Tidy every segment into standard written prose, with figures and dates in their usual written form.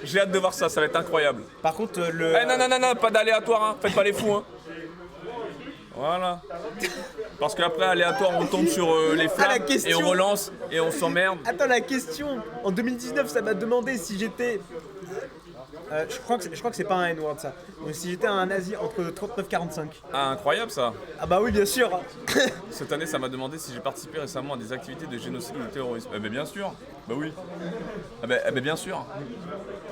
J'ai hâte de voir ça, ça va être incroyable. Par contre, le. Eh non, pas d'aléatoire, hein. Faites pas les fous. Hein. Voilà. Parce qu'après, aléatoire, on tombe sur les flammes la question. et on relance et on s'emmerde. Attends, la question. En 2019, ça m'a demandé si j'étais. Je crois que c'est pas un N-word ça. Donc si j'étais un nazi entre 39 et 45. Ah, incroyable ça. Ah bah oui, bien sûr. Cette année, ça m'a demandé si j'ai participé récemment à des activités de génocide ou de terrorisme. Eh ben bien sûr. Bah oui. Eh ben bien sûr.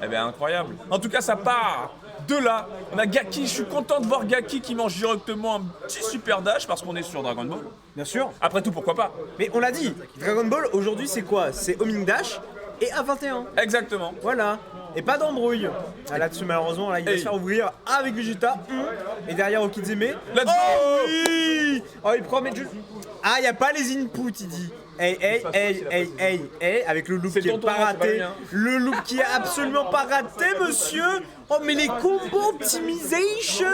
Eh ben incroyable. En tout cas, ça part de là. On a Gaki. Je suis content de voir Gaki qui mange directement un petit super dash parce qu'on est sur Dragon Ball. Bien sûr. Après tout, pourquoi pas. Mais on l'a dit, Dragon Ball aujourd'hui c'est quoi? C'est Homing Dash et A21. Exactement. Voilà. Et pas d'embrouille. Ah, là-dessus malheureusement là, il va se faire ouvrir avec Vegeta. Et derrière Okizeme. Let's go. Oui. Oh il prend mettre juste. Ah y a pas les inputs il dit. Hey, avec le look C'est qui est ton pas tournoi, c'est pas raté. le mien. Le look qui est absolument pas raté monsieur. Oh mais les combo optimization.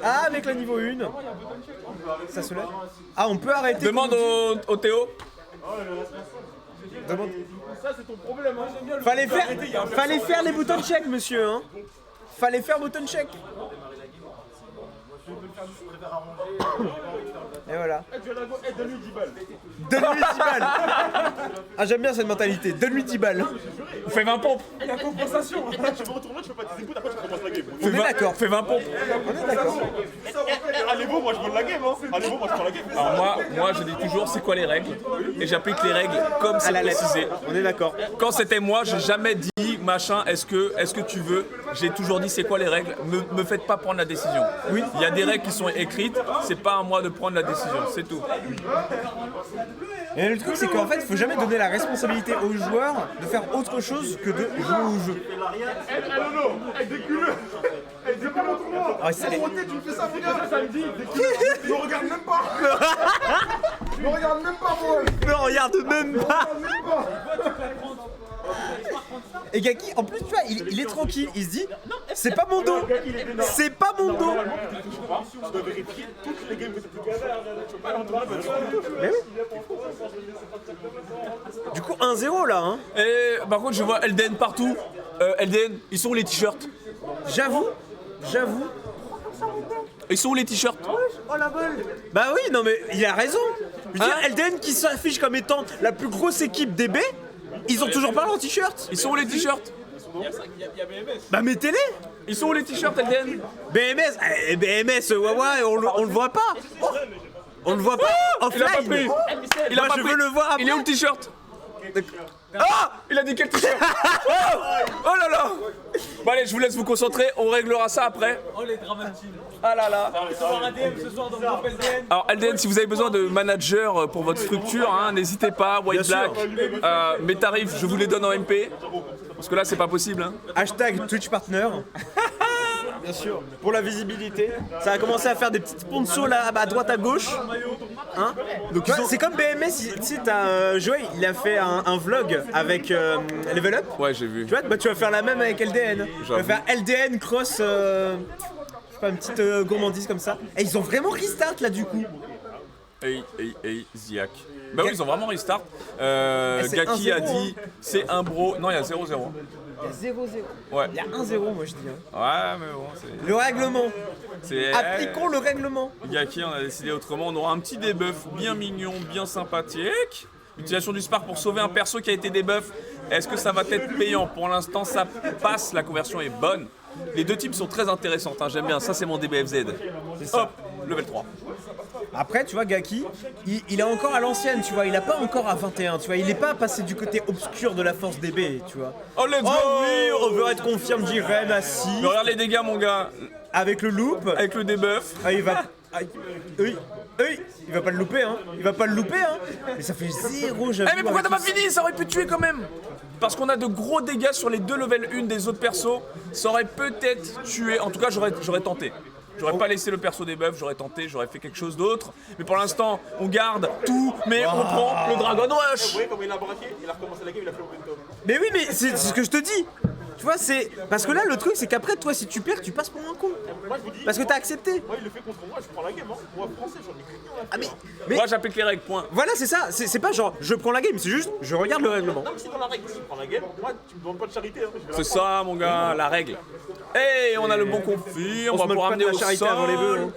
Ah avec la niveau 1. Ça se lève. Ah on peut arrêter. Demande au Théo. Demande. Ça, c'est ton problème, hein. Fallait faire les boutons check, monsieur, hein. Fallait faire button check. Et voilà. Donne-lui 10 balles. Donne-lui 10 balles. Ah, j'aime bien cette mentalité. Donne-lui 10 balles. On fait 20 pompes. Il y a compensation. Tu veux retourner, tu fais pas tes écoutes, après tu commences la game. On est d'accord. Fais 20 pompes. On est d'accord. Allez, bon, moi je prends la game, hein. Allez, bon, moi je prends la game. Alors moi je dis toujours c'est quoi les règles et j'applique les règles comme À c'est la lettre. précisé. On est d'accord. Quand c'était moi, j'ai jamais dit machin, est-ce que tu veux. J'ai toujours dit c'est quoi les règles, me faites pas prendre la décision. Oui. Il y a des règles qui sont écrites, c'est pas à moi de prendre la décision, c'est tout. Et le truc, c'est qu'en fait, il faut jamais donner la responsabilité aux joueurs de faire autre chose que de jouer au jeu. Lolo, décule-le. C'est pas mon tournoi. Ah, c'est- Tu me fais ça, regarde. Samedi, ne regarde même pas. Ne regarde même pas, moi. Ne regarde même pas. Et Gaki, en plus, tu vois, il est tranquille. Il se dit, c'est pas mon dos. C'est pas mon dos. Tu dois vérifier toutes les games que tu peux faire. Tu peux pas aller en droit, Mais oui. Du coup, 1-0 là, hein. Et par contre je vois LDN partout. LDN, ils sont où les t-shirts? J'avoue. Ils sont où les t-shirts? Bah oui, non mais il a raison. Je veux dire, Hein LDN qui s'affiche comme étant la plus grosse équipe DB, ils ont toujours pas leur t-shirt. Ils sont où les t-shirts? Bah mettez-les. Ils sont où les t-shirts LDN? BMS, ouais, on le voit pas. On le voit pas. Il a pas Offline. pris. Il a Moi, pas je pris. veux le voir après. Il est où le t-shirt? Ah! Il a dit quel t-shirt? Oh là là! Bon allez, je vous laisse vous concentrer, on réglera ça après. Oh les dramatiques. Ah là là! Voir un DM ce soir dans le groupe LDN. Alors LDN, si vous avez besoin de manager pour votre structure, hein, n'hésitez pas, White Bien Black. sûr. Mes tarifs, je vous les donne en MP. Parce que là, c'est pas possible. Hein. Hashtag Twitch Partner. Bien sûr. Pour la visibilité. Ça a commencé à faire des petites sponsors là à droite à gauche. Hein. Donc c'est comme BMS, tu sais, t'as Joey, il a fait un vlog avec Level Up. Ouais, j'ai vu. Tu vois, bah, tu vas faire la même avec LDN. Tu vas J'avoue. faire LDN cross, je sais pas, une petite gourmandise comme ça. Et ils ont vraiment restart là du coup. Hey, Ziak. Bah oui, ils ont vraiment restart. c'est Gaki a 1-0, dit c'est un bro. Non, il y a 0-0. Il y a 0-0. Ouais. Il y a 1-0 moi je dis. Hein. Ouais, mais bon, c'est. Le règlement. c'est- Appliquons le règlement. Gaki, on a décidé autrement. On aura un petit debuff bien mignon, bien sympathique. Utilisation du Spark pour sauver un perso qui a été debuff. Est-ce que ça va être payant? Pour l'instant, ça passe. La conversion est bonne. Les deux teams sont très intéressantes. Hein. J'aime bien. Ça, c'est mon DBFZ. Hop, level 3. Après, tu vois, Gaki, il est encore à l'ancienne, tu vois, il a pas encore à 21, tu vois, il est pas passé du côté obscur de la force DB, tu vois. Oh, let's go! Oh oui, on veut être confirme d'Irem assis, Mais regarde les dégâts, mon gars. avec le loop. Avec le debuff. Ah, il va. Ah, oui, il va pas le louper, hein. Il va pas le louper, hein. Mais ça fait 0, j'avoue. Eh mais pourquoi t'as avec pas fini? Ça aurait pu tuer quand même. Parce qu'on a de gros dégâts sur les deux level 1 des autres persos. Ça aurait peut-être tué. En tout cas, j'aurais tenté. J'aurais pas laissé le perso des buffs, j'aurais tenté, j'aurais fait quelque chose d'autre. Mais pour l'instant, on garde tout, mais on prend le Dragon Rush. Vous voyez comment il a braqué, il a recommencé la game, il a fait le momentum. Mais oui, mais c'est ce que je te dis. Tu vois, c'est. Parce que là, le truc, c'est qu'après, toi, si tu perds, tu passes pour un con. Moi, je vous dis. Parce que t'as accepté. Moi, il le fait contre moi, je prends la game. Hein. Moi, français, j'en ai rien à Ah, faire. mais Moi j'applique les règles, point. voilà, c'est ça. C'est pas genre, je prends la game, c'est juste, je regarde le règlement. Même si dans la règle, si je prends la game, moi, tu me demandes pas de charité. Hein. Je vais la C'est prendre. ça mon gars, la règle. Hey, on a le bon conflit, on On se va moque pouvoir pas de amener la au charité sol. avant les bœufs, hein.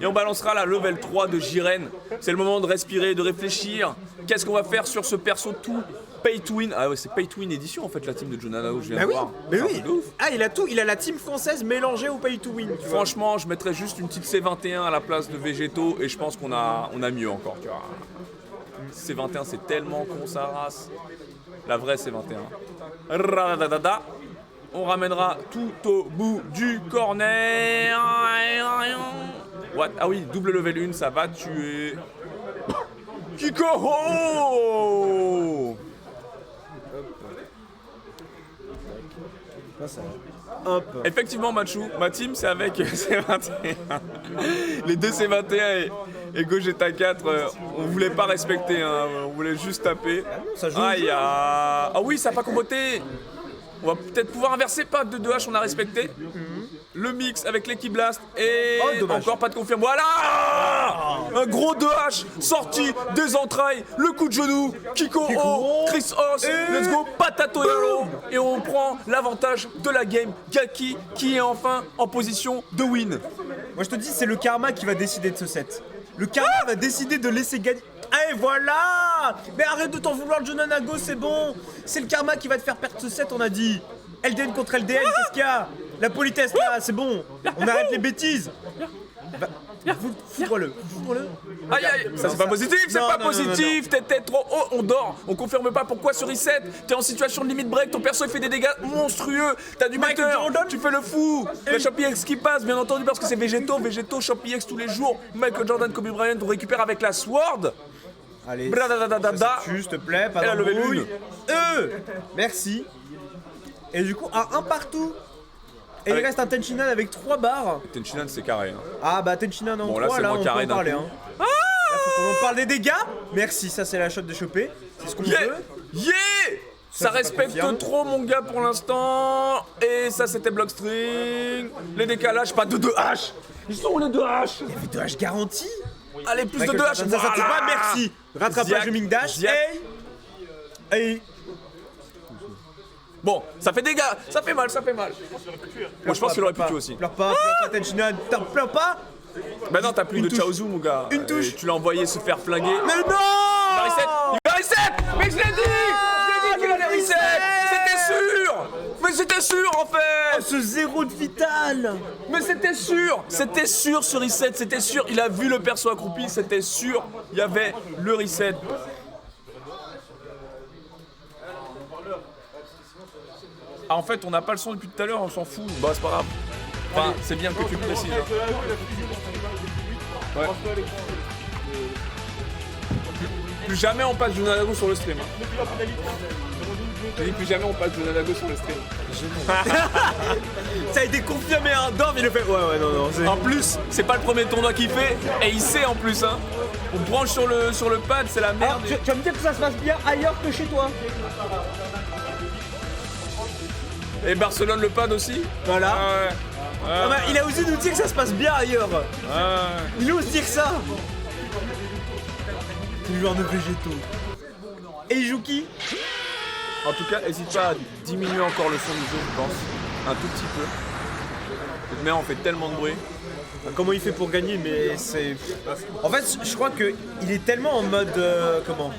Et on balancera la level 3 de Jiren. C'est le moment de respirer, de réfléchir. Qu'est-ce qu'on va faire sur ce perso tout pay to win? Ah ouais, c'est pay to win édition en fait la team de Jonanao, je viens Bah de oui, voir. mais C'est un oui. truc de ouf. Ah, il a tout, il a la team française mélangée au pay to win. Tu vois. Franchement, je mettrais juste une petite C21 à la place de Végétaux et je pense qu'on a mieux encore, tu vois. C21 c'est tellement con sa race. La vraie C21. Radadada. On ramènera tout au bout du corner. What? Ah oui, double level 1, ça va tuer. Kikoho! Hop. Effectivement, Machu, ma team c'est avec C21. Les deux C21 et Gogeta 4, on voulait pas respecter, hein, on voulait juste taper. ça joue. Aïe, ah oui, ça a pas comboté. On va peut-être pouvoir inverser, pas de 2H, on a respecté. Le mix avec l'équipe Blast et Oh, dommage. encore pas de confirme. Voilà! Un gros 2H sorti des entrailles, le coup de genou, Kiko O, Chris Os, let's go, Patato Yaro. Et on prend l'avantage de la game. Gaki qui est enfin en position de win. Moi, je te dis, c'est le karma qui va décider de ce set. Le karma va décider de laisser gagner. Et voilà! Mais arrête de t'en vouloir, Jonanago, c'est bon! C'est le karma qui va te faire perdre ce set, on a dit! LDN contre LDN, qu'est-ce qu'il y a? La politesse là, c'est bon! On arrête les bêtises! Foudre-le! Aïe aïe, ça c'est pas positif, c'est Non, pas non, non, positif, t'es trop haut, on dort, on confirme pas pourquoi ce reset, t'es en situation de limite break, ton perso il fait des dégâts monstrueux, t'as du Michael moteur, Jordan. tu fais le fou, le Choppy X qui passe, bien entendu parce que c'est Végétaux, Choppy X tous les jours, Michael Jordan, Kobe Bryant, on récupère avec la Sword, Allez, bradadadada, s'il te plaît, pas Elle a levé d'embrouille. l'une. Merci. Et du coup, un partout. Et Avec- il reste un Tenchinan avec 3 barres. Tenchinan c'est carré. Hein. Ah bah Tenchinan en Bon, là, 3, c'est là, moins on carré peut en d'un parler. coup. Hein. Là, faut qu'on en parle des dégâts. Merci, ça c'est la shot de choper. C'est ce qu'on Yeah! veut. Yeah! Ça c'est pas respecte confirmé. trop mon gars pour l'instant. Et ça c'était Blockstring. Les décalages, pas de 2H. Ils sont où les 2H? Il y avait 2 H garantis. Allez, plus de Michael 2H. Jordan, ça, c'est pas merci. Rattrapage Ziak, de Ming Dash. Ziak. Hey. Bon, ça fait dégâts, ça fait mal, ça fait mal. Moi je pense qu'il aurait pu tuer aussi. Pleure pas, Tenchinan. Pleure pas. Bah non, t'as plus Une de touche. Chaozu mon gars. Une touche. Et tu l'as envoyé se faire flinguer. Mais Il va reset! non. Il va reset! Mais je l'ai dit! Je l'ai dit qu'il allait reset! C'était sûr! Mais c'était sûr en fait! Ce zéro de vital. Mais c'était sûr! C'était sûr ce reset, c'était sûr. Il a vu le perso accroupi, c'était sûr. Il y avait le reset. Ah en fait on n'a pas le son depuis tout à l'heure, on s'en fout. Bah c'est pas grave. Enfin, c'est bien que tu le précises. Hein. Ouais. Plus jamais on passe Jonanago sur le stream. Hein. Je dis plus jamais on passe Jonanago sur le stream. Ça a été confirmé, hein. Dorm, il le fait. Ouais, non. c'est- En plus, c'est pas le premier tournoi qu'il fait, et il sait en plus. Hein. On branche sur le pad, c'est la merde. Alors, tu vas me dire que ça se passe bien ailleurs que chez toi. Et Barcelone le pad aussi. Voilà. Ah ouais. Ah bah, il a osé nous dire que ça se passe bien ailleurs. Ah Il ose dire ça. Le joueur de végétaux. Et il joue qui? ouais. En tout cas, n'hésite pas à diminuer encore le son du jeu, je pense. Un tout petit peu. Mais on fait tellement de bruit. Comment il fait pour gagner? Mais c'est. En fait, je crois que il est tellement en mode. Comment?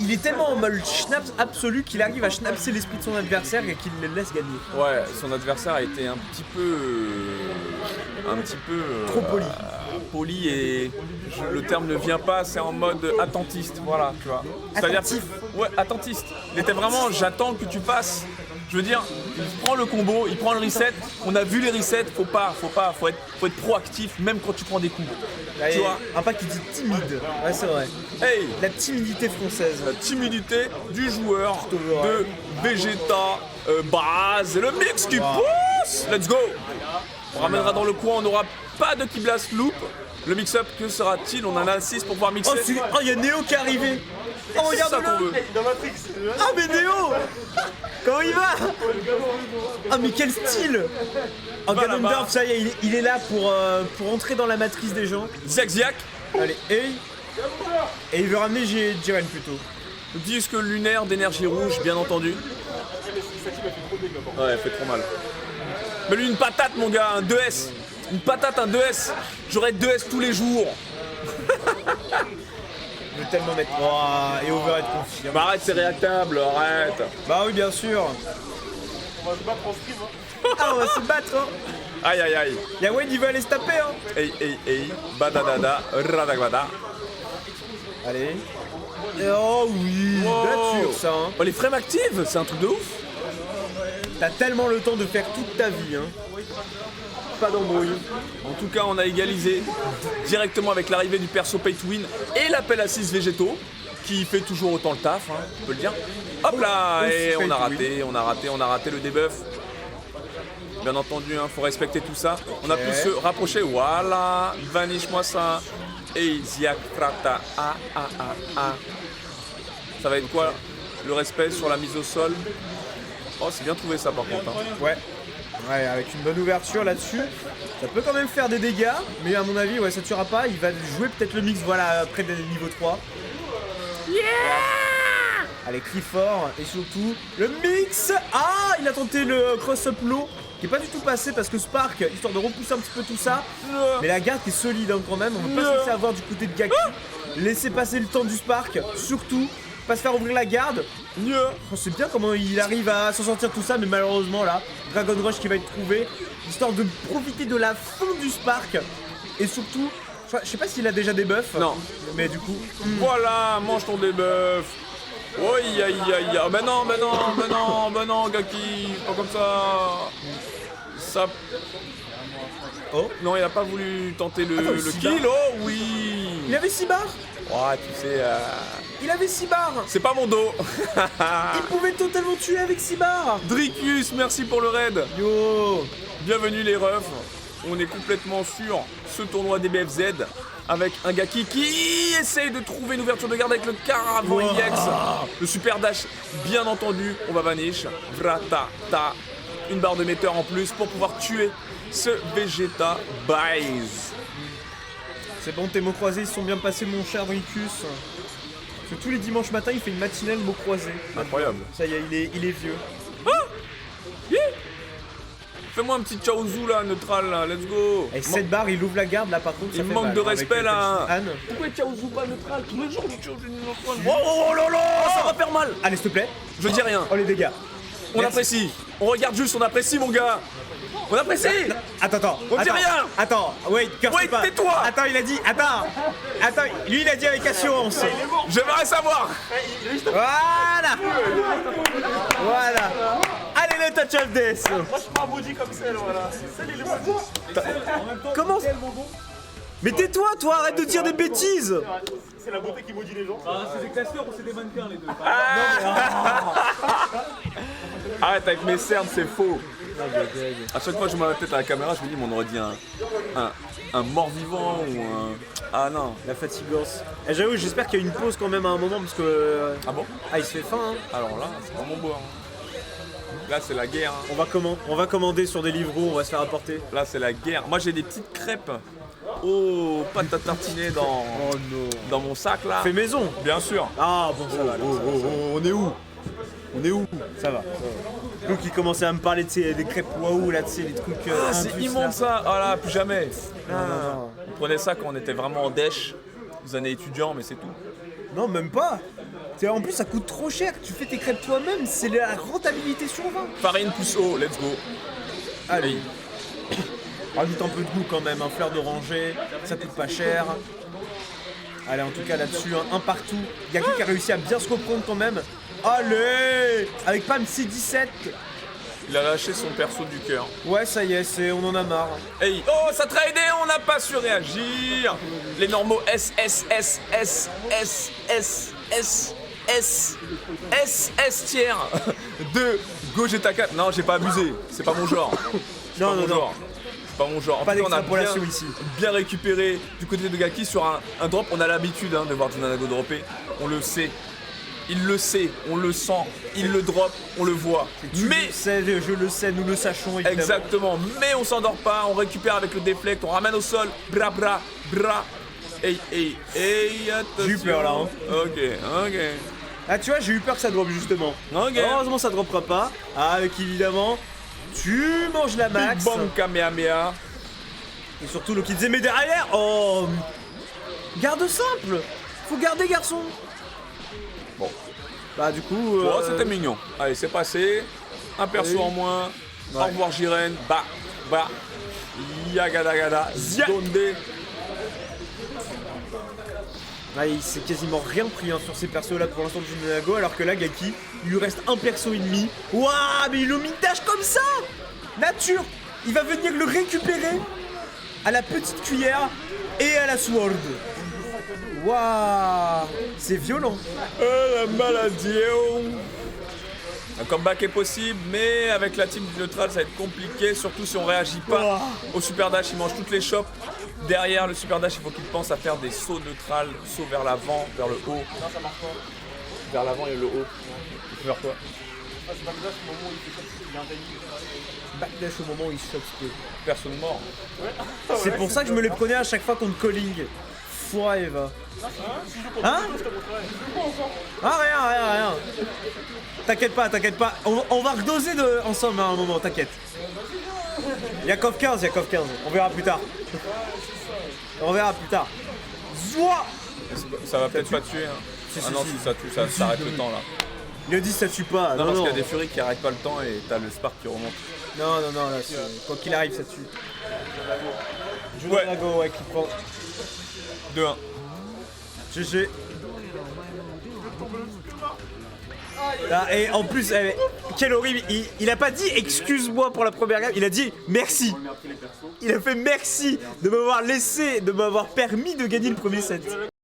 Il est tellement en mode schnaps absolu qu'il arrive à schnapser l'esprit de son adversaire et qu'il le laisse gagner. Ouais, son adversaire a été un petit peu. Trop poli. Poli et le terme ne vient pas, c'est en mode attentiste, voilà, tu vois. C'est-à-dire Attentif. ouais, attentiste. Il était vraiment, j'attends que tu fasses. Je veux dire, il prend le combo, il prend le reset. On a vu les resets, faut être proactif, même quand tu prends des coups. Allez, Tu vois. un pas qui dit timide. Ouais, c'est vrai. Hey, La timidité française. la timidité du joueur Toujours, de Vegeta, Baz et le mix qui pousse. Let's go. On ramènera dans le coin, on n'aura pas de Keyblast Loop. Le mix-up, que sera-t-il? On en a 6 pour pouvoir mixer. Oh, il y a Néo qui est arrivé. Oh, C'est ça qu'on regarde-le. veut. Dans Matrix. Ah, mais Néo. Comment il va? Ah, mais quel style. Oh, Va Ganondorf, là-bas. ça y est, il est là pour entrer dans la matrice des gens. Ziak, Allez, hey. Et il veut ramener Jiren plutôt. disque lunaire d'énergie rouge, bien entendu. Ouais, elle fait trop mal. Mais lui, une patate, mon gars, un 2S. Une patate, un 2S. J'aurais 2S tous les jours. Je veux tellement mettre. Oh, et Overhead confirme. Bah arrête, c'est réactable, arrête. Bah oui, bien sûr. On va se battre en stream. Hein. Ah, on va se battre, hein. Aïe, aïe, aïe. Y'a Wayne, il veut aller se taper, hein. Hey, badadada, radagada. Allez. Et oh oui, Wow. nature ça, hein. Oh, les frames actives, c'est un truc de ouf. T'as tellement le temps de faire toute ta vie, hein. Pas d'embrouille. En tout cas, on a égalisé directement avec l'arrivée du perso Pay to Win et l'appel à 6 végétaux, qui fait toujours autant le taf, hein, on peut le dire. Hop là, Aussi et Pay on a to raté le debuff. Bien entendu, hein, faut respecter tout ça. On a Ok. pu se rapprocher, voilà, vanish-moi ça. Et Ziak Frata, Ça va être quoi le respect sur la mise au sol? Oh, c'est bien trouvé ça par contre. Hein. Ouais. Ouais, avec une bonne ouverture là-dessus. Ça peut quand même faire des dégâts, mais à mon avis, ouais, ça tuera pas. Il va jouer peut-être le mix, voilà, près des niveau 3. Allez, crie fort, et surtout, le mix. Ah, il a tenté le cross-up low, qui est pas du tout passé parce que Spark, histoire de repousser un petit peu tout ça. Mais la garde qui est solide hein, quand même, on va pas se laisser avoir du côté de Gaki. Laisser passer le temps du Spark, surtout, pas se faire ouvrir la garde. On sait bien comment il arrive à s'en sortir tout ça, mais malheureusement là, Dragon Rush qui va être trouvé, histoire de profiter de la fin du Spark. Et surtout, je sais pas s'il a déjà des buffs. Non. Mais du coup, Voilà, mange ton debuff. Oh, aïe, aïe, aïe. Oh, bah non, Gaki, pas comme ça. Ça. Oh. Non, il a pas voulu tenter le Attends, le kill. Oh oui. il avait 6 barres. Ouais, tu sais, Il avait 6 barres. c'est pas mon dos. Il pouvait totalement tuer avec 6 barres. Dricus, merci pour le raid. Yo. Bienvenue les refs. On est complètement sur ce tournoi des BFZ avec un Gaki qui essaye de trouver une ouverture de garde avec le Caravant Wow. EX. Le super dash, bien entendu, on va vanish. Vrata, une barre de metteur en plus pour pouvoir tuer ce Vegeta Bise. C'est bon, tes mots croisés ils se sont bien passés, mon cher Dricus. Parce que tous les dimanches matins, il fait une matinale mots croisés. Incroyable. Ça y est, il est vieux. Fais-moi un petit Chaozu là, neutral là, let's go. Et 7 barres, il ouvre la garde là par contre. Il ça fait manque mal, de hein, respect, avec, là. Anne. Pourquoi Chaozu pas neutral tous les jours du Chaozu neutral? Oh là là, ça va faire mal. Allez, s'il te plaît. Je dis rien. Oh les dégâts. On Merci. apprécie. On regarde juste, on apprécie mon gars. On apprécie. Attends. On dit attends, rien. Attends, wait, curse Wait, pas. tais-toi. Attends, il a dit. Attends, lui il a dit avec assurance. J'aimerais savoir. Voilà. Allez, le touch of death. Moi, je suis pas un body comme ça, voilà. Salut les body. Comment Mais tais-toi, toi, arrête de dire des bêtises. C'est la beauté qui maudit les gens. Ah, c'est des classeurs ou c'est des mannequins les deux? Arrête avec mes cernes, c'est faux. À chaque fois que je mets la tête à la caméra, je me dis, mais on aurait dit un mort-vivant ou un. Ah non. La fatigance. Et j'avoue, j'espère qu'il y a une pause quand même à un moment parce que. Ah bon? Ah, il se fait faim, hein. Alors là, c'est pas mon bois. Hein. Là, c'est la guerre. Hein. On va commander sur des livreaux, on va se faire apporter. Là, c'est la guerre. Moi, j'ai des petites crêpes. Oh, pâte à tartiner dans mon sac là. Fait maison. Bien sûr. Ah bon, ça va. alors, on est où? On est où? ça va. L'autre qui commençait à me parler de des crêpes waouh là, tu sais, les trucs. Ah, c'est indus, immonde là. ça. Ah là, plus jamais. Non. On prenait ça quand on était vraiment en dèche, les années étudiants, mais c'est tout. Non, même pas. En plus, ça coûte trop cher. Tu fais tes crêpes toi-même, c'est la rentabilité sur 20. Farine plus eau, let's go. Allez. Rajoute un peu de goût quand même, un fleur d'oranger, ça coûte pas cher. Allez, en tout cas là-dessus, un partout. Gaki qui a réussi à bien se reprendre quand même. Allez, avec Pam C17. Il a lâché son perso du cœur. Ouais, ça y est, on en a marre. Hey, oh, ça t'a aidé, on n'a pas su réagir. Les normaux S, S, S, S, S, S, S, S, S, S tiers de Gogeta 4. Non, j'ai pas abusé, c'est pas mon genre. C'est Non, pas non, mon non. genre. C'est pas mon genre. En Pas tout cas, on a d'extrapolation bien- ici. Bien récupéré du côté de Gaki sur un drop. On a l'habitude de voir du Nanago dropper. On le sait. Il le sait, on le sent, il le drop, on le voit. Mais Je le sais, nous le sachons évidemment. exactement, mais on s'endort pas, on récupère avec le déflect, on ramène au sol, bra. Hey, attention. J'ai eu peur, là, hein. Ok. Ah tu vois, j'ai eu peur que ça drop justement. Ok. Heureusement ça droppera pas. Avec évidemment, tu manges la max. Big bang Kamehameha. Et surtout le Kidze, mais derrière, oh, garde simple. Faut garder garçon. Bon. Bah du coup. Bon, c'était mignon. Allez, c'est passé. Un perso Oui. en moins. Ouais. Au revoir Jiren. Bah. Yagadagada. Donde. Ah, il s'est quasiment rien pris hein, sur ces persos là pour l'instant de Junago, alors que là Gaki, il lui reste un perso et demi. Waouh, mais il omit dash comme ça. Nature, il va venir le récupérer à la petite cuillère et à la sword. Waouh, c'est violent. La maladie. Un comeback est possible, mais avec la team du neutral, ça va être compliqué, surtout si on réagit pas au super dash. Il mange toutes les chops. Derrière le super dash, il faut qu'il pense à faire des sauts neutrales, sauts vers l'avant, vers le haut. Non, ça marche pas. Vers l'avant et le haut. Il faut faire quoi? Backdash au moment où il chope peu. Personne mort. C'est pour ça que je me les prenais à chaque fois contre Calling. Forever. Hein? Ah rien. T'inquiète pas. On va redoser ensemble à un moment, t'inquiète. Y'a KOF 15. On verra plus tard. Zoua! Ça va peut-être pas tuer. Hein. Si, non, si. si ça tue, ça arrête le temps là. Il a dit ça tue pas. Non, parce qu'il y a des furies qui arrêtent pas le temps et t'as le spark qui remonte. Non, là, quoi qu'il arrive, ça tue. Ouais. Junago, qui prend. 2-1. GG. Ah, et en plus, quel horrible, il a pas dit excuse-moi pour la première game, il a dit merci. Il a fait merci de m'avoir permis de gagner le premier set.